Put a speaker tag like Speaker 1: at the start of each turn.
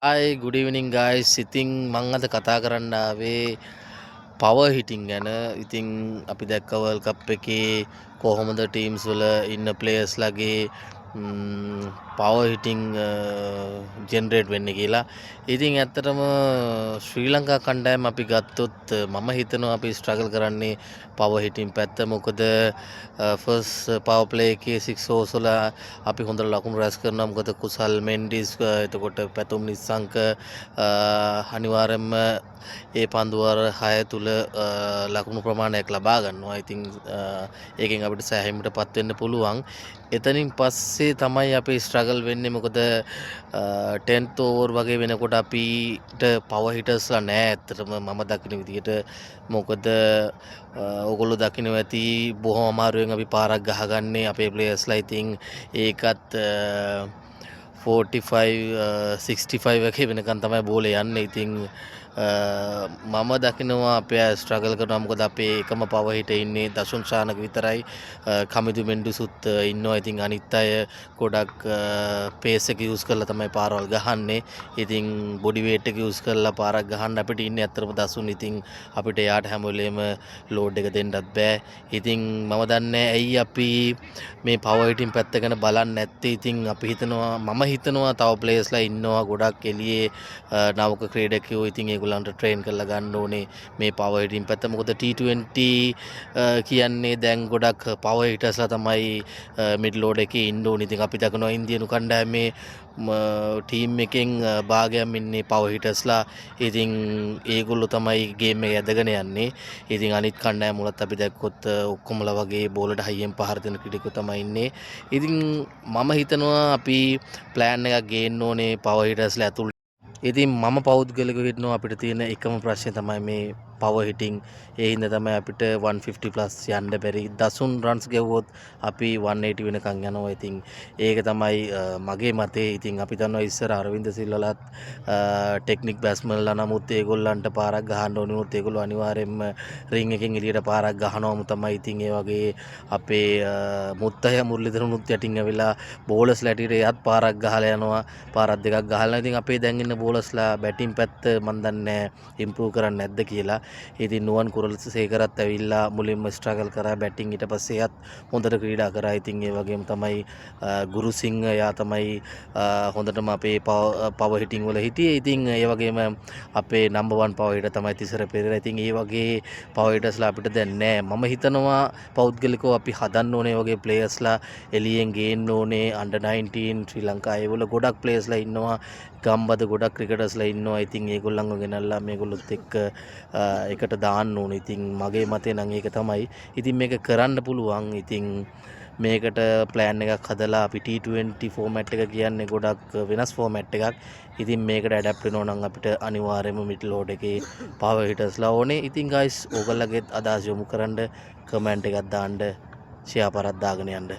Speaker 1: Hi, good evening guys. ඉතින් මං අද කතා කරන්න ආවේ පවර් හිටින් ගැන. ඉතින් අපි දැක්ක වර්ල්ඩ් කප් එකේ කොහොමද ටීම්ස් වල ඉන්න ප්ලේයර්ස්ලාගේ පවර් හිටින් ජෙනරේට් වෙන්නේ කියලා. ඉතින් ඇත්තටම ශ්‍රී ලංකා කණ්ඩායම අපි ගත්තොත් මම හිතනවා අපි ස්ට්‍රගල් කරන්නේ පවර් හිටින් පැත්ත. මොකද ෆස්ට් පවර් ප්ලේ එකේ 6 ඕවර්ස් වල අපි හොඳ ලකුණු රැස් කරනවා. මොකද කුසල් මෙන්ඩිස් එතකොට පැතුම් නිස්සංක අනිවාර්යයෙන්ම ඒ පන්දුවර 6 තුල ලකුණු ප්‍රමාණයක් ලබා ගන්නවා. ඉතින් ඒකෙන් අපිට සෑහීමටපත් වෙන්න පුළුවන්. එතනින් පස්සේ තමයි අපි ස්ට්‍රගල් වෙන්නේ. මොකද 10th ඕවර් වගේ වෙනකොට අපිට පවර් හිටර්ස්ලා නැහැ ඇත්තටම මම දකින විදිහට. මොකද ඔයගොල්ලෝ දකිනවා ඇති බොහොම අමාරුවෙන් අපි පාරක් ගහගන්නේ අපේ ප්ලේයර්ස්ලා. ඉතින් ඒකත් 45 65 වගේ වෙනකන් තමයි බෝලේ යන්නේ. ඉතින් මම දකිනවා අපේ ස්ට්‍රගල් කරනවා. මොකද අපේ එකම පවර් හිටර් ඉන්නේ දසුන් ශානක විතරයි. කමිදු මෙන්ඩුසුත් ඉන්නවා. ඉතින් අනිත් අය ගොඩක් පේස් එක යූස් කරලා තමයි පාරවල් ගහන්නේ. ඉතින් බොඩි වේට් එක යූස් කරලා පාරක් ගහන්න අපිට ඉන්නේ අතරම දසුන්. ඉතින් අපිට එයාට හැම වෙලේම ලෝඩ් එක දෙන්නත් බෑ. ඉතින් මම දන්නේ ඇයි අපි මේ පවර් හිටින් පැත්ත ගැන බලන්නේ නැත්තේ. ඉතින් අපි හිතනවා මම හිතනවා තව ප්ලේයර්ස්ලා ඉන්නවා ගොඩක් එළියේ නවක ක්‍රීඩකයෝ. ඉතින් ඒගොල්ලන්ට ට්‍රේන් කරලා ගන්න ඕනේ මේ පවර් හිටින් පැත්ත. මොකද T20 කියන්නේ දැන් ගොඩක් පවර් හිටර්ස්ලා තමයි මිඩ් ලෝඩ් එකේ ඉන්න ඕනේ. ඉතින් අපි දකිනවා ඉන්දියානු කණ්ඩායමේ ටීම් එකෙන් භාගයක් ඉන්නේ පවර් හිටර්ස්ලා. ඉතින් ඒගොල්ලෝ තමයි ගේම් එක ඇදගෙන යන්නේ. ඉතින් අනිත් කණ්ඩායම් වලත් අපි දැක්කොත් ඔක්කොමලා වගේ බෝලට හයියෙන් පහර දෙන ක්‍රීඩකයෝ තමයි ඉන්නේ. ඉතින් මම හිතනවා අපි ප්ලෑන් එකක් ගේන්න ඕනේ පවර් හිටර්ස්ලා ඇතුළට. ඉතින් මම පෞද්ගලිකව හිතනවා අපිට තියෙන එකම ප්‍රශ්නේ තමයි මේ පවර් හිටින්. ඒ හින්දා තමයි අපිට 150 ප්ලස් යන්න බැරි. දසුන් රන්ස් ගෙවුවොත් අපි 180 වෙනකන් යනවා. ඉතින් ඒක තමයි මගේ මතේ. ඉතින් අපි දන්නවා ඉස්සර අරවින්ද සිල්වලත් ටෙක්නික් බැට්ස්මන්ලා නමුත් ඒගොල්ලන්ට පාරක් ගහන්න ඕනේ වුණොත් ඒගොල්ලෝ අනිවාර්යයෙන්ම රින් එකෙන් එළියට පාරක් ගහනවම තමයි. ඉතින් ඒ වගේ අපේ මුත්තය මුරලිදරුනුත් යටින් ඇවිලා බෝලර්ස්ලා ඇටියට එයත් පාරක් ගහලා යනවා. පාරක් දෙකක් ගහලා. ඉතින් අපේ දැන් ඉන්න බෝලර්ස්ලා බැටින් පැත්ත මන් දන්නේ ඉම්ප්‍රූව් කරන්නේ නැද්ද කියලා. ඉතින් නුවන් කුරලසේකරත් ඇවිල්ලා මුලින්ම ස්ට්‍රගල් කරා බැටින්. ඊට පස්සේ එයත් හොඳට ක්‍රීඩා කරා. ඉතින් ඒ වගේම තමයි ගුරුසිංහ එයා තමයි හොඳටම අපේ පවර් හිටින් වල හිටියේ. ඉතින් ඒ වගේම අපේ නම්බර් 1 පවර් හිටර් තමයි තිසර පෙරේරා. ඉතින් ඒ වගේ පවර් හිටර්ස්ලා අපිට දැන් නැහැ. මම හිතනවා පෞද්ගලිකව අපි හදන්න ඕනේ වගේ ප්ලේයර්ස්ලා එළියෙන් ගේන්න ඕනේ. අන්ඩර් 19 ශ්‍රී ලංකා ඒවල ගොඩක් ප්ලේයර්ස්ලා ඉන්නවා. ගම්බද ගොඩක් ක්‍රිකටර්ස්ලා ඉන්නවා. ඉතින් ඒගොල්ලන්ව ගෙනල්ලා මේගොල්ලොත් එක්ක එකට දාන්න ඕනේ. ඉතින් මගේ මතේ නම් ඒක තමයි. ඉතින් මේක කරන්න පුළුවන්. ඉතින් මේකට ප්ලෑන් එකක් හදලා අපි T20 ෆෝමැට් එක කියන්නේ ගොඩක් වෙනස් ෆෝමැට් එකක්. ඉතින් මේකට ඇඩැප්ට් වෙනවා නම් අපිට අනිවාර්යයෙන්ම මිඩ් ලෝඩ් එකේ පවර් හිටර්ස්ලා ඕනේ. ඉතින් ගයිස් ඕගොල්ලන්ගේත් අදහස් යොමු කරන්න කමෙන්ට් එකක් දාන්න ෂෙයා පාරක් දාගෙන යන්න.